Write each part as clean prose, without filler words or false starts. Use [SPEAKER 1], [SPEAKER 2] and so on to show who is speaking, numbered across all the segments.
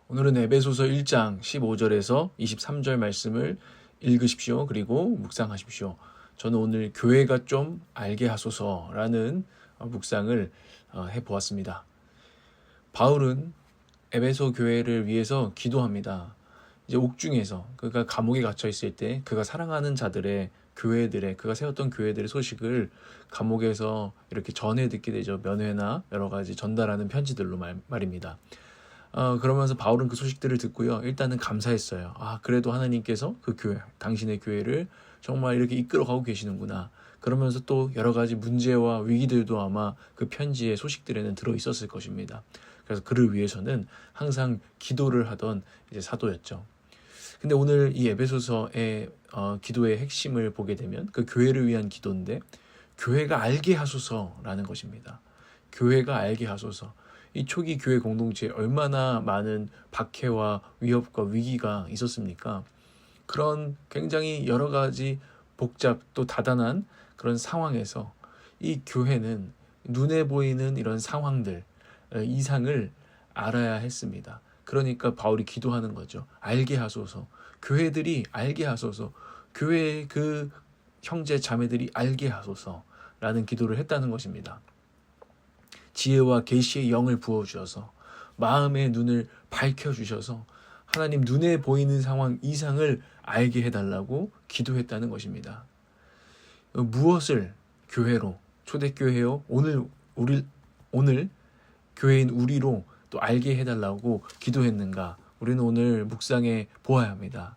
[SPEAKER 1] 오늘은 에베소서 1장 15절에서 23절 말씀을 읽으십시오. 그리고 묵상하십시오. 저는 오늘 교회가 좀 알게 하소서라는 묵상을 해보았습니다. 바울은 에베소 교회를 위해서 기도합니다. 이제 옥중에서 그가 감옥에 갇혀 있을 때 그가 사랑하는 자들의 교회들의 그가 세웠던 교회들의 소식을 감옥에서 이렇게 전해 듣게 되죠. 면회나 여러 가지 전달하는 편지들로 말입니다. 그러면서 바울은 그 소식들을 듣고요. 일단은 감사했어요. 그래도 하나님께서 그 교회, 당신의 교회를 정말 이렇게 이끌어가고 계시는구나. 그러면서 또 여러 가지 문제와 위기들도 아마 그 편지의 소식들에는 들어있었을 것입니다. 그래서 그를 위해서는 항상 기도를 하던 이제 사도였죠. 근데 오늘 이 에베소서의 기도의 핵심을 보게 되면 그 교회를 위한 기도인데, 교회가 알게 하소서라는 것입니다. 교회가 알게 하소서. 이 초기 교회 공동체에 얼마나 많은 박해와 위협과 위기가 있었습니까? 그런 굉장히 여러 가지 복잡 또 다단한 그런 상황에서 이 교회는 눈에 보이는 이런 상황들, 이상을 알아야 했습니다. 그러니까 바울이 기도하는 거죠. 알게 하소서. 교회들이 알게 하소서. 교회의 그 형제 자매들이 알게 하소서라는 기도를 했다는 것입니다. 지혜와 계시의 영을 부어주셔서 마음의 눈을 밝혀주셔서 하나님 눈에 보이는 상황 이상을 알게 해달라고 기도했다는 것입니다. 무엇을 교회로, 초대교회요, 오늘 교회인 우리로 또 알게 해달라고 기도했는가? 우리는 오늘 묵상해 보아야 합니다.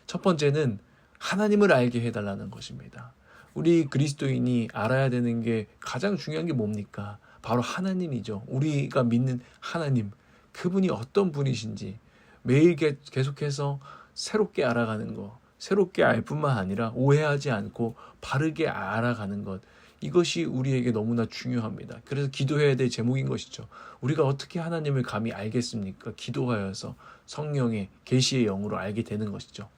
[SPEAKER 1] 첫 번째는 하나님을 알게 해달라는 것입니다. 우리 그리스도인이 알아야 되는 게 가장 중요한 게 뭡니까? 바로 하나님이죠. 우리가 믿는 하나님, 그분이 어떤 분이신지 매일 계속해서 새롭게 알아가는 것, 새롭게 알 뿐만 아니라 오해하지 않고 바르게 알아가는 것, 이것이 우리에게 너무나 중요합니다. 그래서 기도해야 될 제목인 것이죠. 우리가 어떻게 하나님을 감히 알겠습니까? 기도하여서 성령의 계시의 영으로 알게 되는 것이죠.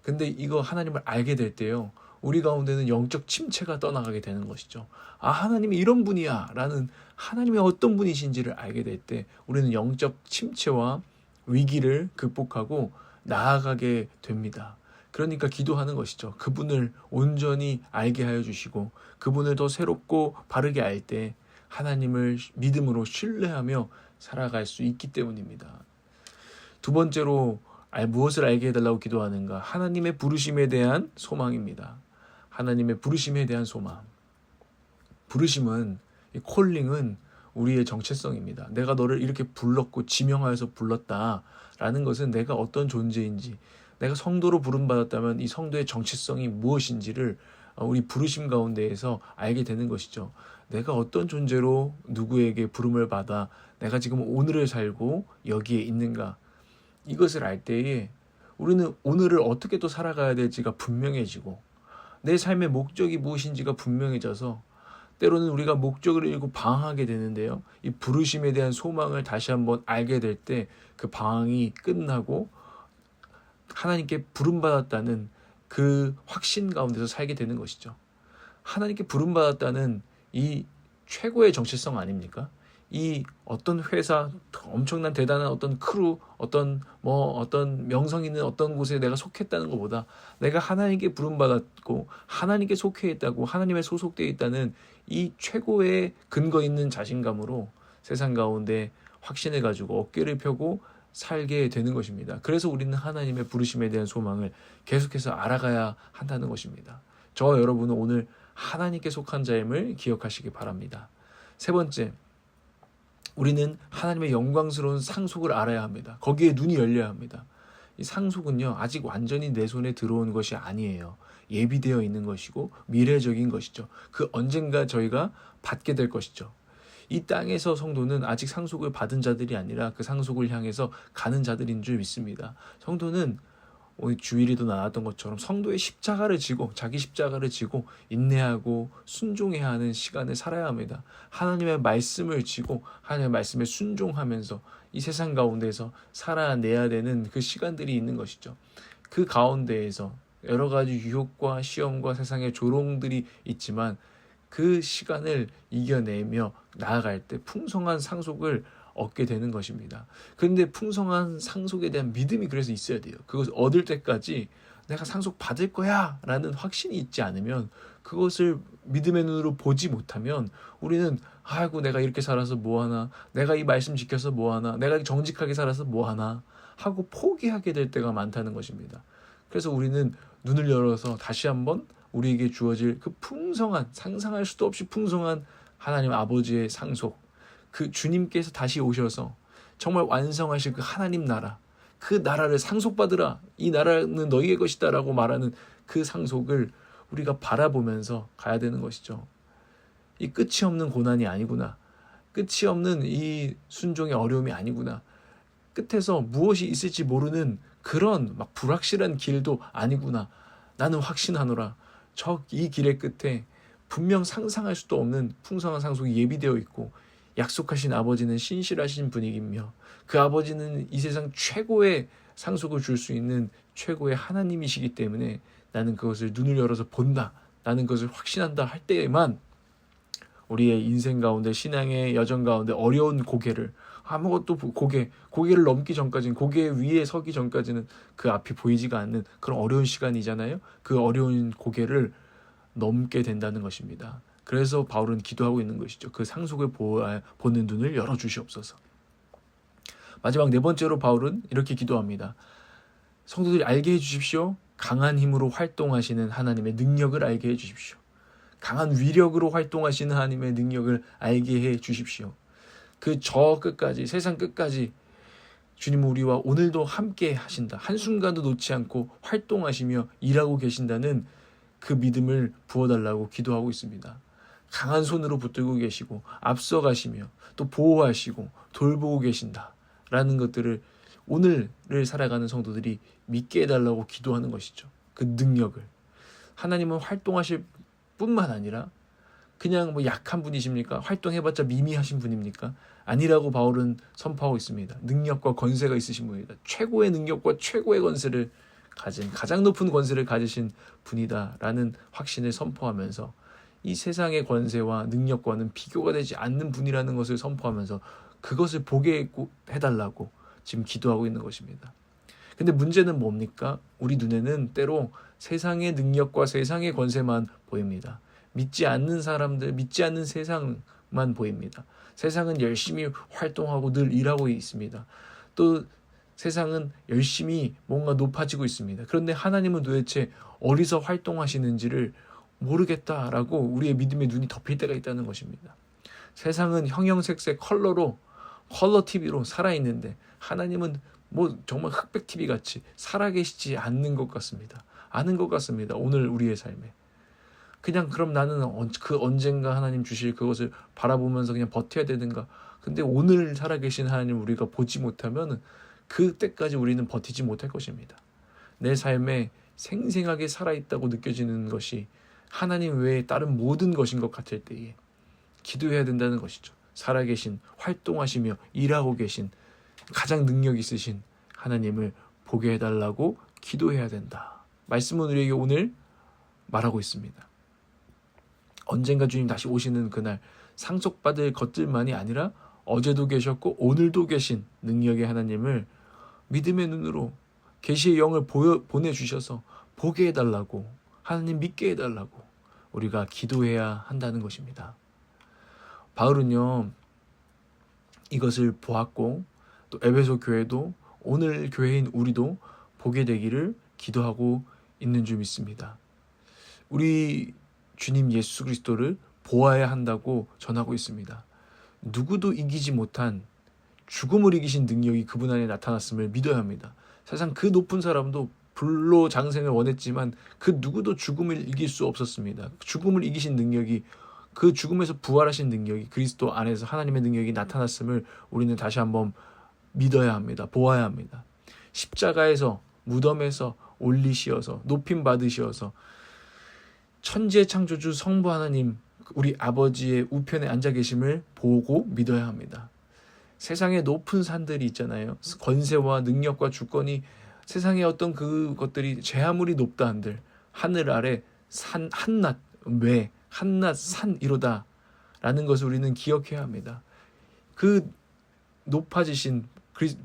[SPEAKER 1] 근데 이거 하나님을 알게 될 때요, 우리 가운데는 영적 침체가 떠나가게 되는 것이죠. 하나님이 이런 분이야 라는, 하나님이 어떤 분이신지를 알게 될 때 우리는 영적 침체와 위기를 극복하고 나아가게 됩니다. 그러니까 기도하는 것이죠. 그분을 온전히 알게 하여 주시고 그분을 더 새롭고 바르게 알 때 하나님을 믿음으로 신뢰하며 살아갈 수 있기 때문입니다. 두 번째로 무엇을 알게 해달라고 기도하는가? 하나님의 부르심에 대한 소망입니다. 하나님의 부르심에 대한 소망. 부르심은, 이 콜링은 우리의 정체성입니다. 내가 너를 이렇게 불렀고 지명하여서 불렀다라는 것은 내가 어떤 존재인지, 내가 성도로 부름받았다면 이 성도의 정체성이 무엇인지를 우리 부르심 가운데에서 알게 되는 것이죠. 내가 어떤 존재로 누구에게 부름을 받아 내가 지금 오늘을 살고 여기에 있는가, 이것을 알 때에 우리는 오늘을 어떻게 또 살아가야 될지가 분명해지고 내 삶의 목적이 무엇인지가 분명해져서 때로는 우리가 목적을 잃고 방황하게 되는데요. 이 부르심에 대한 소망을 다시 한번 알게 될 때 그 방황이 끝나고 하나님께 부름받았다는 그 확신 가운데서 살게 되는 것이죠. 하나님께 부름받았다는 이 최고의 정체성 아닙니까? 이 어떤 회사, 엄청난 대단한 어떤 크루, 어떤 명성 있는 어떤 곳에 내가 속했다는 것보다 내가 하나님께 부름받았고 하나님께 속해 있다고, 하나님의 소속되어 있다는 이 최고의 근거 있는 자신감으로 세상 가운데 확신을 가지고 어깨를 펴고 살게 되는 것입니다. 그래서 우리는 하나님의 부르심에 대한 소망을 계속해서 알아가야 한다는 것입니다. 저와 여러분은 오늘 하나님께 속한 자임을 기억하시기 바랍니다. 세 번째, 우리는 하나님의 영광스러운 상속을 알아야 합니다. 거기에 눈이 열려야 합니다. 이 상속은요, 아직 완전히 내 손에 들어온 것이 아니에요. 예비되어 있는 것이고 미래적인 것이죠. 그 언젠가 저희가 받게 될 것이죠. 이 땅에서 성도는 아직 상속을 받은 자들이 아니라 그 상속을 향해서 가는 자들인 줄 믿습니다. 성도는 오늘 주일에도 나왔던 것처럼 성도의 십자가를 지고, 자기 십자가를 지고 인내하고 순종해야 하는 시간을 살아야 합니다. 하나님의 말씀을 지고 하나님의 말씀에 순종하면서 이 세상 가운데에서 살아내야 되는 그 시간들이 있는 것이죠. 그 가운데에서 여러 가지 유혹과 시험과 세상의 조롱들이 있지만 그 시간을 이겨내며 나아갈 때 풍성한 상속을 얻게 되는 것입니다. 그런데 풍성한 상속에 대한 믿음이 그래서 있어야 돼요. 그것을 얻을 때까지 내가 상속 받을 거야 라는 확신이 있지 않으면, 그것을 믿음의 눈으로 보지 못하면 우리는 아이고 내가 이렇게 살아서 뭐하나, 내가 이 말씀 지켜서 뭐하나, 내가 정직하게 살아서 뭐하나 하고 포기하게 될 때가 많다는 것입니다. 그래서 우리는 눈을 열어서 다시 한번 우리에게 주어질 그 풍성한, 상상할 수도 없이 풍성한 하나님 아버지의 상속, 그 주님께서 다시 오셔서 정말 완성하실 그 하나님 나라, 그 나라를 상속받으라, 이 나라는 너희의 것이다 라고 말하는 그 상속을 우리가 바라보면서 가야 되는 것이죠. 이 끝이 없는 고난이 아니구나, 끝이 없는 이 순종의 어려움이 아니구나, 끝에서 무엇이 있을지 모르는 그런 막 불확실한 길도 아니구나, 나는 확신하노라, 이 길의 끝에 분명 상상할 수도 없는 풍성한 상속이 예비되어 있고, 약속하신 아버지는 신실하신 분이기며 그 아버지는 이 세상 최고의 상속을 줄 수 있는 최고의 하나님이시기 때문에 나는 그것을 눈을 열어서 본다, 나는 그것을 확신한다 할 때에만 우리의 인생 가운데, 신앙의 여정 가운데 어려운 고개를, 아무것도 고개를 넘기 전까지는, 고개 위에 서기 전까지는 그 앞이 보이지가 않는 그런 어려운 시간이잖아요. 그 어려운 고개를 넘게 된다는 것입니다. 그래서 바울은 기도하고 있는 것이죠. 그 상속을 보는 눈을 열어주시옵소서. 마지막 네 번째로 바울은 이렇게 기도합니다. 성도들이 알게 해주십시오. 강한 힘으로 활동하시는 하나님의 능력을 알게 해주십시오. 강한 위력으로 활동하시는 하나님의 능력을 알게 해주십시오. 그 저 끝까지, 세상 끝까지 주님은 우리와 오늘도 함께 하신다, 한순간도 놓지 않고 활동하시며 일하고 계신다는 그 믿음을 부어달라고 기도하고 있습니다. 강한 손으로 붙들고 계시고 앞서가시며 또 보호하시고 돌보고 계신다라는 것들을 오늘을 살아가는 성도들이 믿게 해달라고 기도하는 것이죠. 그 능력을. 하나님은 활동하실 뿐만 아니라 그냥 뭐 약한 분이십니까? 활동해봤자 미미하신 분입니까? 아니라고 바울은 선포하고 있습니다. 능력과 권세가 있으신 분이다. 최고의 능력과 최고의 권세를 가진, 가장 높은 권세를 가지신 분이다라는 확신을 선포하면서 이 세상의 권세와 능력과는 비교가 되지 않는 분이라는 것을 선포하면서 그것을 보게 해달라고 지금 기도하고 있는 것입니다. 근데 문제는 뭡니까? 우리 눈에는 때로 세상의 능력과 세상의 권세만 보입니다. 믿지 않는 사람들, 믿지 않는 세상만 보입니다. 세상은 열심히 활동하고 늘 일하고 있습니다. 또 세상은 열심히 뭔가 높아지고 있습니다. 그런데 하나님은 도대체 어디서 활동하시는지를 모르겠다라고 우리의 믿음의 눈이 덮일 때가 있다는 것입니다. 세상은 형형색색 컬러 TV로 살아있는데 하나님은 뭐 정말 흑백 TV 같이 살아계시지 않는 것 같습니다. 아는 것 같습니다. 오늘 우리의 삶에. 그냥 그럼 나는 그 언젠가 하나님 주실 그것을 바라보면서 그냥 버텨야 되는가. 근데 오늘 살아계신 하나님 우리가 보지 못하면 그때까지 우리는 버티지 못할 것입니다. 내 삶에 생생하게 살아있다고 느껴지는 것이 하나님 외에 다른 모든 것인 것 같을 때에 기도해야 된다는 것이죠. 살아계신, 활동하시며 일하고 계신, 가장 능력 있으신 하나님을 보게 해달라고 기도해야 된다. 말씀은 우리에게 오늘 말하고 있습니다. 언젠가 주님 다시 오시는 그날 상속받을 것들만이 아니라 어제도 계셨고 오늘도 계신 능력의 하나님을 믿음의 눈으로 계시의 영을 보내주셔서 보게 해달라고, 하나님 믿게 해달라고 우리가 기도해야 한다는 것입니다. 바울은요 이것을 보았고 또 에베소 교회도 오늘 교회인 우리도 보게 되기를 기도하고 있는 줄 믿습니다. 우리 주님 예수 그리스도를 보아야 한다고 전하고 있습니다. 누구도 이기지 못한 죽음을 이기신 능력이 그분 안에 나타났음을 믿어야 합니다. 세상 그 높은 사람도 불로 장생을 원했지만 그 누구도 죽음을 이길 수 없었습니다. 죽음을 이기신 능력이, 그 죽음에서 부활하신 능력이, 그리스도 안에서 하나님의 능력이 나타났음을 우리는 다시 한번 믿어야 합니다. 보아야 합니다. 십자가에서, 무덤에서 올리시어서, 높임 받으시어서 천지의 창조주 성부 하나님, 우리 아버지의 우편에 앉아 계심을 보고 믿어야 합니다. 세상에 높은 산들이 있잖아요. 권세와 능력과 주권이, 세상의 어떤 그것들이 제 아무리 높다 한들 하늘 아래 산 한낱 외 한낱 산이로다 라는 것을 우리는 기억해야 합니다. 그 높아지신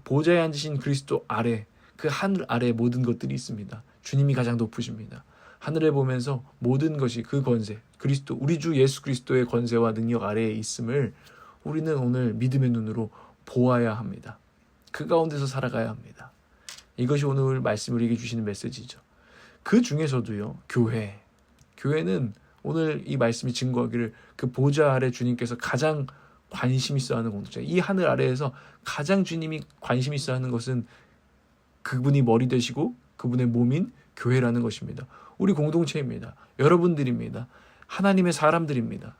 [SPEAKER 1] 보좌에 앉으신 그리스도 아래, 그 하늘 아래 모든 것들이 있습니다. 주님이 가장 높으십니다. 하늘에 보면서 모든 것이 그 권세, 그리스도, 우리 주 예수 그리스도의 권세와 능력 아래에 있음을 우리는 오늘 믿음의 눈으로 보아야 합니다. 그 가운데서 살아가야 합니다. 이것이 오늘 말씀 우리에게 주시는 메시지죠. 그 중에서도요, 교회는 오늘 이 말씀이 증거하기를 그 보좌 아래 주님께서 가장 관심 있어 하는 공동체, 이 하늘 아래에서 가장 주님이 관심 있어 하는 것은 그분이 머리 되시고 그분의 몸인 교회라는 것입니다. 우리 공동체입니다. 여러분들입니다. 하나님의 사람들입니다.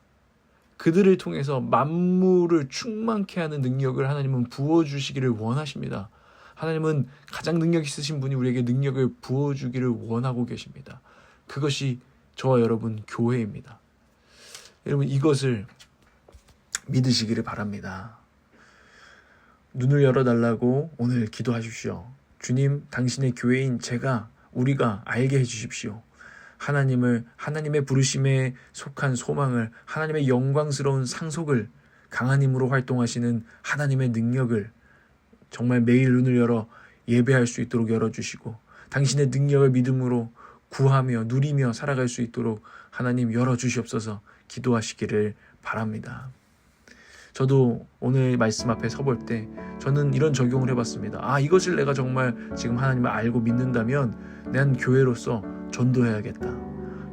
[SPEAKER 1] 그들을 통해서 만물을 충만케 하는 능력을 하나님은 부어주시기를 원하십니다. 하나님은 가장 능력 있으신 분이 우리에게 능력을 부어주기를 원하고 계십니다. 그것이 저와 여러분 교회입니다. 여러분 이것을 믿으시기를 바랍니다. 눈을 열어달라고 오늘 기도하십시오. 주님, 당신의 교회인 우리가 알게 해주십시오. 하나님의 부르심에 속한 소망을, 하나님의 영광스러운 상속을, 강한 힘으로 활동하시는 하나님의 능력을 정말 매일 눈을 열어 예배할 수 있도록 열어주시고, 당신의 능력을 믿음으로 구하며 누리며 살아갈 수 있도록 하나님 열어주시옵소서 기도하시기를 바랍니다. 저도 오늘 말씀 앞에 서볼 때 저는 이런 적용을 해봤습니다. 이것을 내가 정말 지금 하나님을 알고 믿는다면 난 교회로서 전도해야겠다.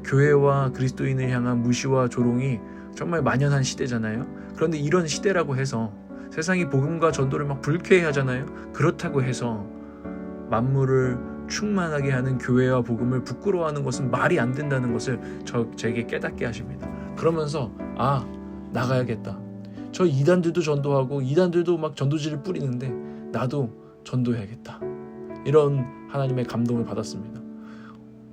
[SPEAKER 1] 교회와 그리스도인을 향한 무시와 조롱이 정말 만연한 시대잖아요. 그런데 이런 시대라고 해서 세상이 복음과 전도를 막 불쾌해하잖아요. 그렇다고 해서 만물을 충만하게 하는 교회와 복음을 부끄러워하는 것은 말이 안 된다는 것을 제게 깨닫게 하십니다. 그러면서 나가야겠다. 저 이단들도 전도하고 이단들도 막 전도지를 뿌리는데 나도 전도해야겠다. 이런 하나님의 감동을 받았습니다.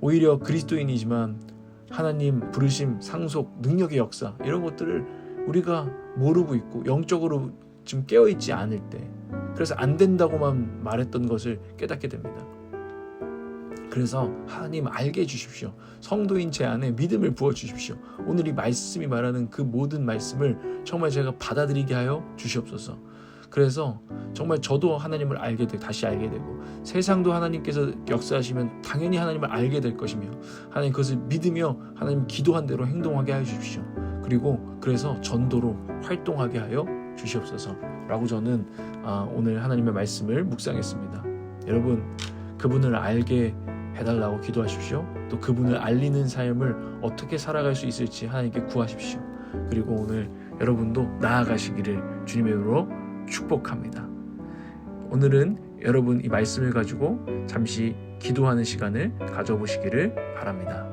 [SPEAKER 1] 오히려 그리스도인이지만 하나님 부르심, 상속, 능력의 역사 이런 것들을 우리가 모르고 있고 영적으로 지금 깨어있지 않을 때, 그래서 안 된다고만 말했던 것을 깨닫게 됩니다. 그래서 하나님 알게 해주십시오. 성도인 제 안에 믿음을 부어주십시오. 오늘 이 말씀이 말하는 그 모든 말씀을 정말 제가 받아들이게 하여 주시옵소서. 그래서 정말 저도 하나님을 다시 알게 되고, 세상도 하나님께서 역사하시면 당연히 하나님을 알게 될 것이며, 하나님 그것을 믿으며 하나님 기도한 대로 행동하게 하여 주십시오. 그리고 그래서 전도로 활동하게 하여 주시옵소서 라고 저는 오늘 하나님의 말씀을 묵상했습니다. 여러분, 그분을 알게 해달라고 기도하십시오. 또 그분을 알리는 삶을 어떻게 살아갈 수 있을지 하나님께 구하십시오. 그리고 오늘 여러분도 나아가시기를 주님의 이름으로 축복합니다. 오늘은 여러분 이 말씀을 가지고 잠시 기도하는 시간을 가져보시기를 바랍니다.